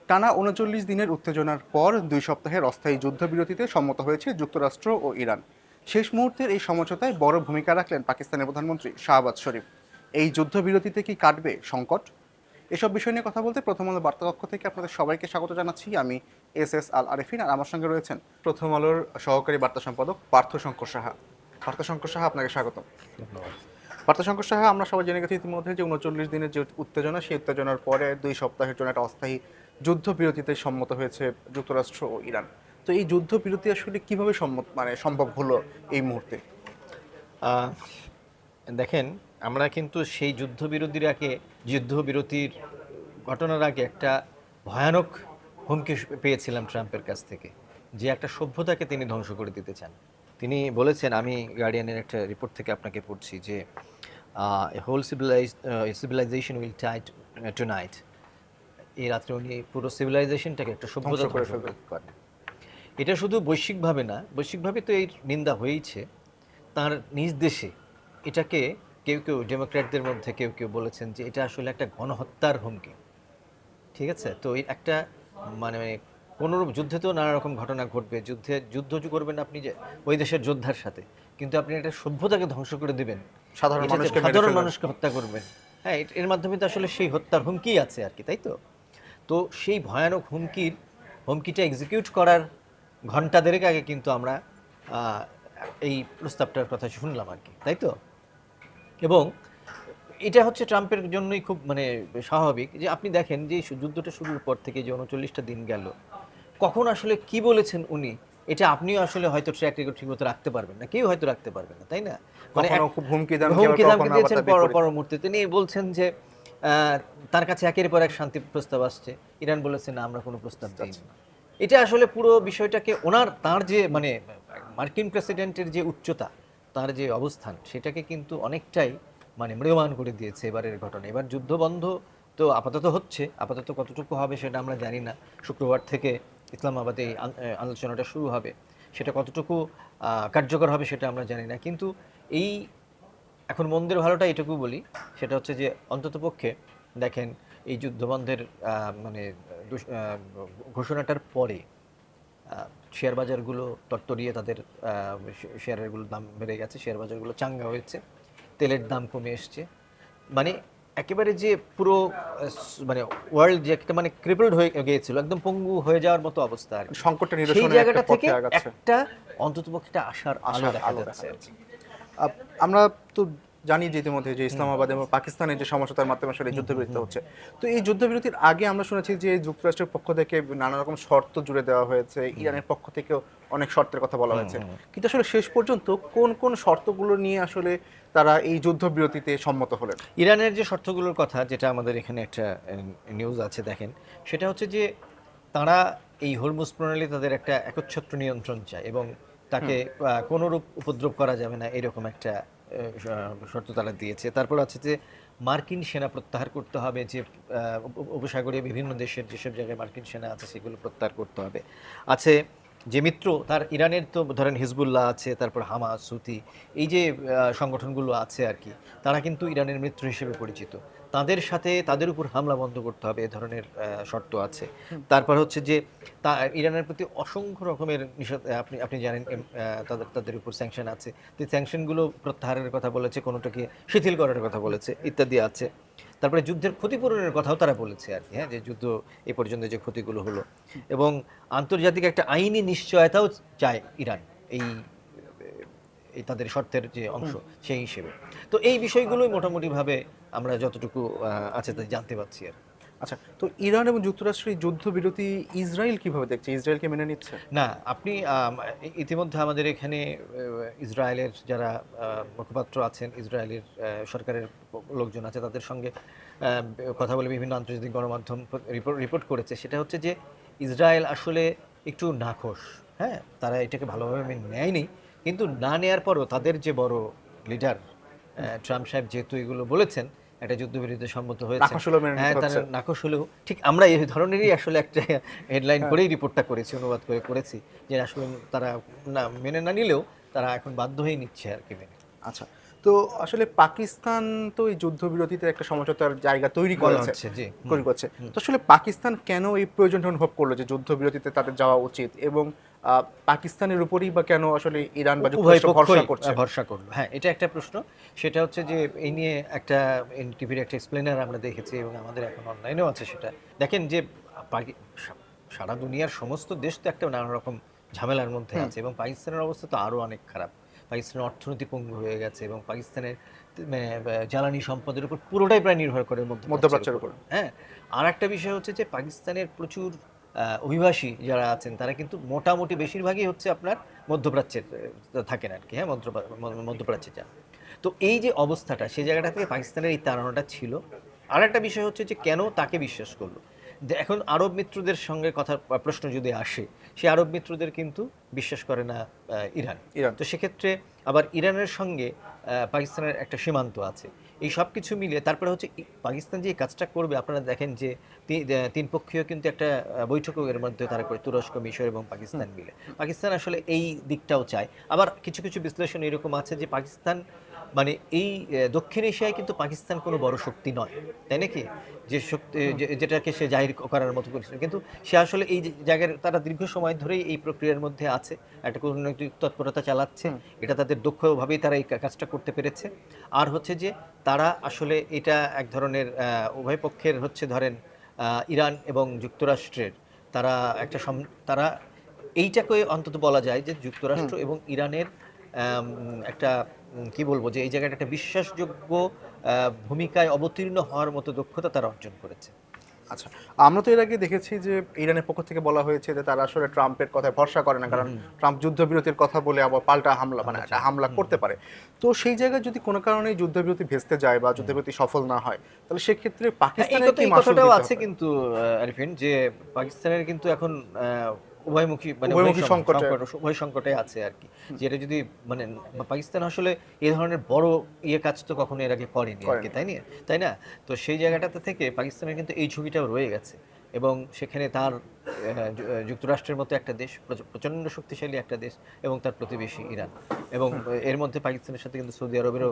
টানা ৩৯ দিনের উত্তেজনার পর ২ সপ্তাহের অস্থায়ী যুদ্ধবিরতিতে সম্মত হয়েছে যুক্তরাষ্ট্র ও ইরান। শেষ মুহূর্তের এই সমঝোতায় বড় ভূমিকা রাখলেন পাকিস্তানের প্রধানমন্ত্রী শাহবাজ শরীফ। এই যুদ্ধবিরতিতে কি কাটবে সংকট? এসব বিষয় নিয়ে কথা বলতে প্রথম আলো বার্তা কক্ষ থেকে আপনাদের সবাইকে স্বাগত জানাচ্ছি। আমি এস আল আরেফিন, আর আমার সঙ্গে রয়েছেন প্রথম আলোর সহকারী বার্তা সম্পাদক পার্থশঙ্কর সাহা। পার্থশঙ্কর সাহা, আপনাকে স্বাগত। ধন্যবাদ। পার্থশঙ্কর সাহা, আমরা সবাই জেনে গেছি ইতিমধ্যে যে ৩৯ দিনের যে উত্তেজনা, সেই উত্তেজনার পরে ২ সপ্তাহের জন্য একটা অস্থায়ী যুদ্ধবিরতিতে সম্মত হয়েছে যুক্তরাষ্ট্র ও ইরান। তো এই যুদ্ধবিরতি আসলে কিভাবে সম্ভব হলো এই মুহূর্তে? আহ, দেখেন, আমরা কিন্তু সেই যুদ্ধবিরতির ঘটনার আগে একটা ভয়ানক হুমকি পেয়েছিলাম ট্রাম্পের কাছ থেকে, যে একটা সভ্যতাকে তিনি ধ্বংস করে দিতে চান। তিনি বলেছেন, আমি গার্ডিয়ানের একটা রিপোর্ট থেকে আপনাকে পড়ছি, যে whole civilization will die tonight. এই রাত্রে উনি পুরো সিভিলাইজেশনটাকে একটা সভ্যতা ধ্বংস করে ধ্বংস ফেলবে। করেন। এটা শুধু বৈশ্বিকভাবে না, বৈশ্বিকভাবে তো এর নিন্দা হয়েইছে, তার নিজ দেশে এটাকে কেউ কেউ ডেমোক্র্যাটদের মধ্যে কেউ কেউ বলেছেন যে এটা আসলে একটা গণহত্যার হুমকি। ঠিক আছে, তো এই একটা মানে কোনোরূপ যুদ্ধে তো নানা রকম ঘটনা ঘটবে, যুদ্ধ করবেন আপনি যে ওই দেশের যোদ্ধার সাথে, কিন্তু আপনি একটা সভ্যতাকে ধ্বংস করে দিবেন, সাধারণ এটাতে মানুষকে মেরে সাধারণ ফেলবেন। মানুষকে হত্যা করবেন। হ্যাঁ, এর মাধ্যমে তো আসলে সেই হত্যার হুমকি আছে আর কি, তাই তো? তো সেই ভয়ানক হুমকিটা এক্সিকিউট করার ঘন্টা দেড়েক আগে কিন্তু আমরা আহ, এই প্রস্তাবটার কথা শুনলাম আর কি, তাই তো? এবং এটা হচ্ছে ট্রাম্পের জন্যই খুব স্বাভাবিক, যে আপনি দেখেন যে যুদ্ধটা শুরুর পর থেকে যে ৩৯টা দিন গেল, কখন আসলে কি বলেছেন উনি, এটা আপনিও আসলে হয়তো ট্র্যাক রেকর্ড ঠিক মতো রাখতে পারবেন না, কেউ হয়তো রাখতে পারবেন না, তাই না? কখনো খুব হুমকি দামকি, আবার হুমকি ধামকি কখনো আবার দিয়েছেন, তার বিপরীত। পরমুহূর্তে তিনি বলছেন যে তার কাছে একের পর এক শান্তি প্রস্তাব আসছে, ইরান বলেছে না, আমরা কোনো প্রস্তাব দিইনি। এটা আসলে পুরো বিষয়টাকে তার যে মার্কিন প্রেসিডেন্টের যে উচ্চতা, তার যে অবস্থান, সেটাকে কিন্তু অনেকটাই ম্রিয়মাণ করে দিয়েছে এবারের ঘটনা। এবার যুদ্ধ বন্ধ তো আপাতত হচ্ছে, আপাতত কতটুকু হবে সেটা আমরা জানি না। শুক্রবার থেকে ইসলামাবাদে এই আলোচনাটা শুরু হবে, সেটা কতটুকু কার্যকর হবে সেটা আমরা জানি না। কিন্তু এই এখন মন্দের ভালোটা এটুকু বলি, সেটা হচ্ছে যে অন্ততপক্ষে দেখেন, এই যুদ্ধবন্ধের ঘোষণাটার পরে শেয়ার বাজারগুলো তরতরিয়ে তাদের শেয়ারেরগুলোর দাম বেড়ে গেছে, শেয়ার বাজারগুলো চাঙ্গা হয়েছে, তেলের দাম কমে এসছে। মানে একেবারে যে পুরো ওয়ার্ল্ড যে একটা ক্রিপলড হয়ে গিয়েছিল, একদম পঙ্গু হয়ে যাওয়ার মতো অবস্থা আর কি, সংকটটা সেই নিরসনের একটা জায়গাটা থেকে পথে আগাচ্ছে। একটা অন্ততপক্ষে একটা আশার আলো আশার দেখা আলো দেখা যাচ্ছে আর যাচ্ছে। কি। আমরা তো জানি যে ইতিমধ্যে যে ইসলামাবাদ এবং পাকিস্তানের যে সমঝোতার মাধ্যমে আসলে এই যুদ্ধবিরতি হচ্ছে। তো এই যুদ্ধবিরতির আগে আমরা শুনেছি যে যুক্তরাষ্ট্রের পক্ষ থেকে নানা রকম শর্ত জুড়ে দেওয়া হয়েছে, ইরানের পক্ষ থেকেও অনেক শর্তের কথা বলা হয়েছে। কিন্তু আসলে শেষ পর্যন্ত কোন কোন শর্তগুলো নিয়ে আসলে তারা এই যুদ্ধবিরতিতে সম্মত হলেন? ইরানের যে শর্তগুলোর কথা, যেটা আমাদের এখানে একটা নিউজ আছে, দেখেন, সেটা হচ্ছে যে তারা এই হরমুজ প্রণালী তাদের একটা একচ্ছত্র নিয়ন্ত্রণ চায়, এবং তাকে কোনোরূপ উপদ্রব করা যাবে না, এরকম একটা শর্ত তারা দিয়েছে। তারপর আছে যে মার্কিন সেনা প্রত্যাহার করতে হবে, যে উপসাগরীয় বিভিন্ন দেশের যেসব জায়গায় মার্কিন সেনা আছে সেগুলো প্রত্যাহার করতে হবে। আছে যে মিত্র তার, ইরানের তো ধরেন হিজবুল্লাহ আছে, তারপর হামাস, হুতি, এই যে সংগঠনগুলো আছে আর কি, তারা কিন্তু ইরানের মিত্র হিসেবে পরিচিত। তাদের সাথে তাদের উপর হামলা বন্ধ করতে হবে, এ ধরনের শর্ত আছে। তারপর হচ্ছে যে ইরানের প্রতি অসংখ্য রকমের নিষেধ, আপনি আপনি জানেন, তাদের তাদের উপর স্যাংশন আছে। তো স্যাংশনগুলো প্রত্যাহারের কথা বলেছে, কোনোটাকে শিথিল করার কথা বলেছে, ইত্যাদি আছে। তারপরে যুদ্ধের ক্ষতিপূরণের কথাও তারা বলেছে আর কি, হ্যাঁ, যে যুদ্ধ এ পর্যন্ত যে ক্ষতিগুলো হলো, এবং আন্তর্জাতিক একটা আইনি নিশ্চয়তাও চায় ইরান, এই এই তাদের শর্তের যে অংশ সেই হিসেবে। তো এই বিষয়গুলোই মোটামুটিভাবে আমরা যতটুকু আছে তা জানতে পারছি আর। আচ্ছা, তো ইরান এবং যুক্তরাষ্ট্রের এই যুদ্ধবিরতি ইসরায়েল কিভাবে দেখছে? ইসরায়েলকে মেনে নিচ্ছে? না, আপনি ইতিমধ্যে আমাদের এখানে ইসরায়েলের যারা মুখপাত্র আছেন, ইসরায়েলের সরকারের লোকজন আছে, তাদের সঙ্গে কথা বলে বিভিন্ন আন্তর্জাতিক গণমাধ্যম রিপোর্ট করেছে। সেটা হচ্ছে যে ইসরায়েল আসলে একটু নাখোশ। হ্যাঁ, তারা এটাকে ভালোভাবে মেনে নেয়নি, কিন্তু না নেয়ার পরও তাদের যে বড় লিডার ট্রাম্প সাহেব যেহেতু এগুলো বলেছেন, একটা যুদ্ধবিরতিতে সম্মত হয়েছেন, নাখোশ হলেও মেনে হ্যাঁ, নিতে তারা হচ্ছে। নাখোশ হলেও, ঠিক আমরা এই ধরনেরই আসলে একটা হেডলাইন হ্যাঁ। করেই রিপোর্টটা করেছি, অনুবাদ করে করেছি, যে আসলে তারা মেনে না নিলেও তারা এখন বাধ্য হয়ে নিচ্ছে আর কি মেনে। আচ্ছা, তো আসলে পাকিস্তান তো এই যুদ্ধবিরতিতে একটা সমঝোতার জায়গা তৈরি বলা করেছে, হচ্ছে জি তৈরি করছে। তো আসলে পাকিস্তান কেন এই প্রয়োজনটা অনুভব করলো যে যুদ্ধবিরতিতে তাদের যাওয়া উচিত, এবং পাকিস্তানের উপরেই বা কেন আসলে ইরান বা উভয় যুক্তরাষ্ট্র ভরসা পক্ষই করছে? ভরসা করলো। হ্যাঁ, এটা একটা প্রশ্ন। সেটা হচ্ছে যে এই নিয়ে একটা এনটিভির একটা এক্সপ্লেনার আমরা দেখেছি এবং আমাদের এখন অনলাইনেও আছে সেটা। দেখেন যে পাকি সা সারা দুনিয়ার সমস্ত দেশ তো একটা নানা রকম ঝামেলার মধ্যে হুম, আছে এবং পাকিস্তানের অবস্থা তো আরো অনেক খারাপ। পাকিস্তানের অর্থনীতি পঙ্গু হয়ে গেছে এবং পাকিস্তানের জ্বালানি সম্পদের উপর পুরোটাই প্রায় নির্ভর করে মধ্যপ্রাচ্যের মধ্যপ্রাচ্যের উপর। উপর। হ্যাঁ? আরেকটা বিষয় হচ্ছে যে পাকিস্তানের প্রচুর অভিবাসী যারা আছেন তারা কিন্তু মোটামুটি বেশিরভাগই হচ্ছে আপনার মধ্যপ্রাচ্যের থাকেন আর কি, হ্যাঁ, মধ্যপ্রাচ্যে যান। তো এই যে অবস্থাটা সেই জায়গাটা থেকে পাকিস্তানের এই তাড়নাটা ছিল। আর একটা বিষয় হচ্ছে যে কেন তাকে বিশ্বাস করলো, যে এখন আরব মিত্রদের সঙ্গে কথা প্রশ্ন যদি আসে, সে আরব মিত্রদের কিন্তু বিশ্বাস করে না ইরান। ইরান। তো সেক্ষেত্রে আবার ইরানের সঙ্গে পাকিস্তানের একটা সীমান্ত আছে। এই সব কিছু মিলিয়ে তারপরে হচ্ছে পাকিস্তান যে এই কাজটা করবে, আপনারা দেখেন যে তিন পক্ষীয় কিন্তু একটা বৈঠকও এর মধ্যে তারা করে, তুরস্ক, মিশর এবং পাকিস্তান মিলে। পাকিস্তান আসলে এই দিকটাও চায়। আবার কিছু কিছু বিশ্লেষণ এরকম আছে যে পাকিস্তান মানে এই দক্ষিণ এশিয়ায় কিন্তু পাকিস্তান কোনো বড় শক্তি নয়, তাই নাকি? যে শক্তি যেটাকে সে জাহির করার মতো করেছিল, কিন্তু সে আসলে এই যে জায়গায় তারা দীর্ঘ সময় ধরেই এই প্রক্রিয়ার মধ্যে আছে, একটা কূটনৈতিক তৎপরতা চালাচ্ছে। এটা তাদের দক্ষভাবেই তারা এই কাজটা করতে পেরেছে। আর হচ্ছে যে তারা আসলে এটা এক ধরনের উভয় পক্ষের হচ্ছে ধরেন ইরান এবং যুক্তরাষ্ট্রের তারা একটা তারা এইটাকে অন্তত বলা যায় যে হুম। যুক্তরাষ্ট্র এবং ইরানের একটা কি বলবো যে এই জায়গাটা একটা বিশ্বাসযোগ্য ভূমিকায় অবতীর্ণ হওয়ার মতো দক্ষতা তারা অর্জন করেছে। আচ্ছা, আমরা তো এর আগে দেখেছি যে ইরানের পক্ষ থেকে বলা হয়েছে যে তারা আসলে ট্রাম্পের কথায় ভরসা করে না, কারণ ট্রাম্প যুদ্ধবিরতির কথা বলে আবার পাল্টা হামলা, মানে একটা হামলা করতে পারে। তো সেই জায়গায় যদি কোনো কারণে যুদ্ধবিরতি ভেস্তে যায় বা যুদ্ধবিরতি সফল না হয়, তাহলে সেক্ষেত্রে হ্যাঁ, পাকিস্তানের কি এই মাসুল কথাটাও দিতে আছে হবে? কিন্তু আরিফিন, যে পাকিস্তানের কিন্তু এখন উভয়মুখী মানে উভয়মুখী সংকটে। উভয় সংকটে আছে আর কি। যেটা যদি মানে পাকিস্তান আসলে এই ধরনের বড় কাজ তো কখনো এর আগে করেনি আর কি, করেনি। তাই না? তো সেই জায়গাটাতে থেকে পাকিস্তানের কিন্তু এই ঝুঁকিটাও রয়ে গেছে এবং সেখানে তার যুক্তরাষ্ট্রের মতো একটা দেশ, প্রচন্ড শক্তিশালী একটা দেশ এবং তার প্রতিবেশী ইরান, এবং এর মধ্যে পাকিস্তানের সাথে কিন্তু সৌদি আরবেরও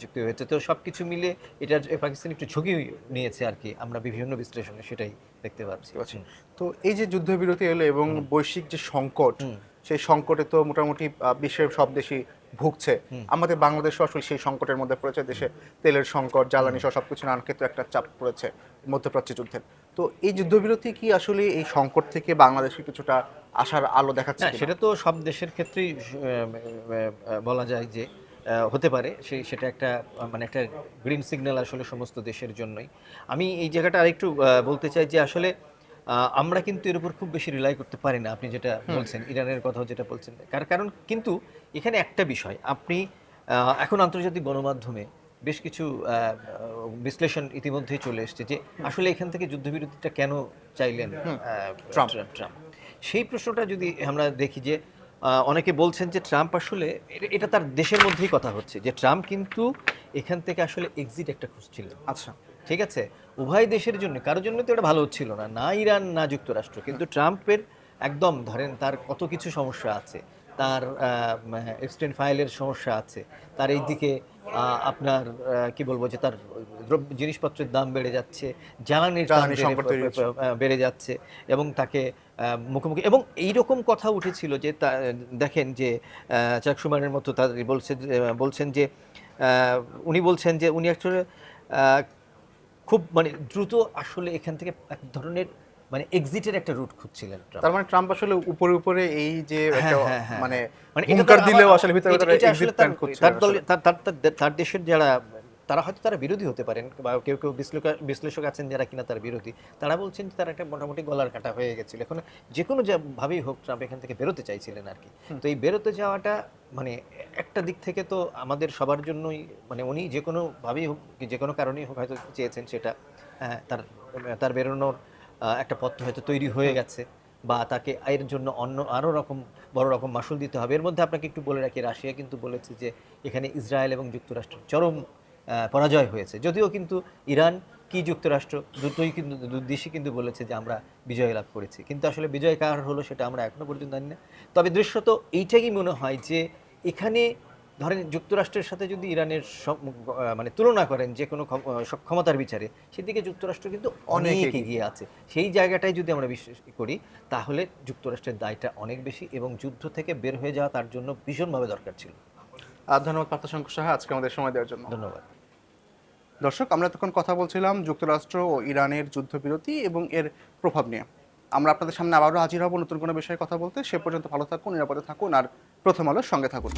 যুক্তি হয়েছে। তো সবকিছু মিলে এটা পাকিস্তান একটু ঝুঁকি নিয়েছে আর কি, আমরা বিভিন্ন বিশ্লেষণে সেটাই দেখতে পাচ্ছি। বুঝতে পারছি। তো এই যে যুদ্ধবিরতি এলো এবং বৈশ্বিক যে সংকট, হুম। সেই সংকটে তো মোটামুটি বিশ্বের সব দেশই ভুগছে। হুম। আমাদের বাংলাদেশও আসলে সেই সংকটের মধ্যে পড়েছে। দেশে তেলের সংকট, জ্বালানি সহ সবকিছু নানান ক্ষেত্রে একটা চাপ পড়েছে মধ্যপ্রাচ্য যুদ্ধের। তো এই যুদ্ধবিরতি কি আসলে এই সংকট থেকে বাংলাদেশে কিছুটা আশার আলো দেখাচ্ছে না, কিনা? সেটা তো সব দেশের ক্ষেত্রেই বলা যায় যে হতে পারে, সেটা একটা মানে একটা গ্রিন সিগন্যাল আসলে সমস্ত দেশের জন্যই। আমি এই জায়গাটা আরেকটু বলতে চাই যে আসলে আমরা কিন্তু এর উপর খুব বেশি রিলাই করতে পারি না। আপনি যেটা বলছেন, ইরানের কথাও যেটা বলছেন। কারণ কিন্তু এখানে একটা বিষয়, আপনি এখন আন্তর্জাতিক গণমাধ্যমে বেশ কিছু বিশ্লেষণ ইতিমধ্যেই চলে এসেছে যে আসলে এখান থেকে যুদ্ধবিরতিটা কেন চাইলেন ট্রাম্প। ট্রাম্প। সেই প্রশ্নটা যদি আমরা দেখি যে অনেকে বলছেন যে ট্রাম্প আসলে এটা তার দেশের মধ্যেই কথা হচ্ছে যে ট্রাম্প কিন্তু এখান থেকে আসলে এক্সিট একটা খুঁজছিলেন। আচ্ছা। ঠিক আছে? উভয় দেশের জন্য, কারোর জন্য তো এটা ভালো হচ্ছিল না, না ইরান না যুক্তরাষ্ট্র। কিন্তু ট্রাম্পের একদম ধরেন তার কত কিছু সমস্যা আছে। তার এক্সটেন্ড ফাইলের সমস্যা আছে। তার এইদিকে আপনার কি বলবো যে তার জিনিসপত্রের দাম বেড়ে যাচ্ছে, জ্বালানির দাম জ্বালানি সংকট তৈরি হচ্ছে। বেড়ে যাচ্ছে এবং তাকে মুখোমুখি এবং এইরকম কথা উঠেছিল যে দেখেন যে চাক সুমারের মতো তার বলছেন যে উনি বলছেন যে উনি আসলে খুব মানে দ্রুত আসলে এখান থেকে এক ধরনের মানে এক্সিটের একটা রুট খুঁজছিলেন ট্রাম্প। তার মানে ট্রাম্প আসলে উপরে উপরে এই যে একটা হ্যাঁ, হ্যাঁ, হ্যাঁ, মানে হ্যাঁ। মানে এটা হুঙ্কার তার দিলেও আসলে ভিতরে ভিতরে এটা এক্সিট আসলে প্ল্যান খুঁজছিলেন তার দলে আসলে। তার দেশের যারা তারা হয়তো তারা বিরোধী হতে পারেন বা কেউ বিশ্লেষক আছেন যারা কিনা তার বিরোধী, তারা বলছেন যে তার একটা মোটামুটি গলার কাটা হয়ে গেছিল। এখন যে কোনো ভাবেই হোক ট্রাম্প এখান থেকে বেরোতে চাইছিলেন আর কি। তো এই বেরোতে যাওয়াটা মানে একটা দিক থেকে তো আমাদের সবার জন্যই, মানে উনি যে কোনো ভাবেই হোক, যে কোনো কারণেই হোক হয়তো চেয়েছেন সেটা, তার তার বেরোনোর একটা পথ হয়তো তৈরি হয়ে গেছে বা তাকে এর জন্য অন্য আরও বড় রকম মাশুল দিতে হবে। এর মধ্যে আপনাকে একটু বলে রাখি, রাশিয়া কিন্তু বলেছে যে এখানে ইসরায়েল এবং যুক্তরাষ্ট্রের চরম পরাজয় হয়েছে। যদিও কিন্তু ইরান কি যুক্তরাষ্ট্র দুটোই কিন্তু দেশই কিন্তু বলেছে যে আমরা বিজয় লাভ করেছি। কিন্তু আসলে বিজয় কার হলো সেটা আমরা এখনো পর্যন্ত জানি না। তবে দৃশ্যত এইটাই মনে হয় যে এখানে ধরেন যুক্তরাষ্ট্রের সাথে যদি ইরানের মানে তুলনা করেন যে কোনো ক্ষমতার বিচারে, সেদিকে যুক্তরাষ্ট্র কিন্তু অনেক অনেক এগিয়ে। এগিয়ে আছে। সেই জায়গাটাই যদি আমরা বিশ্বাস করি, তাহলে যুক্তরাষ্ট্রের দায়টা অনেক বেশি এবং যুদ্ধ থেকে বের হয়ে যাওয়া তার জন্য ভীষণভাবে দরকার ছিল। ধন্যবাদ পার্থশঙ্কর সাহা আজকে আমাদের সময় দেওয়ার জন্য। ধন্যবাদ। দর্শক, আমরা তখন কথা বলছিলাম যুক্তরাষ্ট্র ও ইরানের যুদ্ধবিরতি এবং এর প্রভাব নিয়ে। আমরা আপনাদের সামনে আবারও হাজির হব নতুন কোনো বিষয়ে কথা বলতে। সে পর্যন্ত ভালো থাকুন, নিরাপদে থাকুন আর প্রথম আলোর সঙ্গে থাকুন।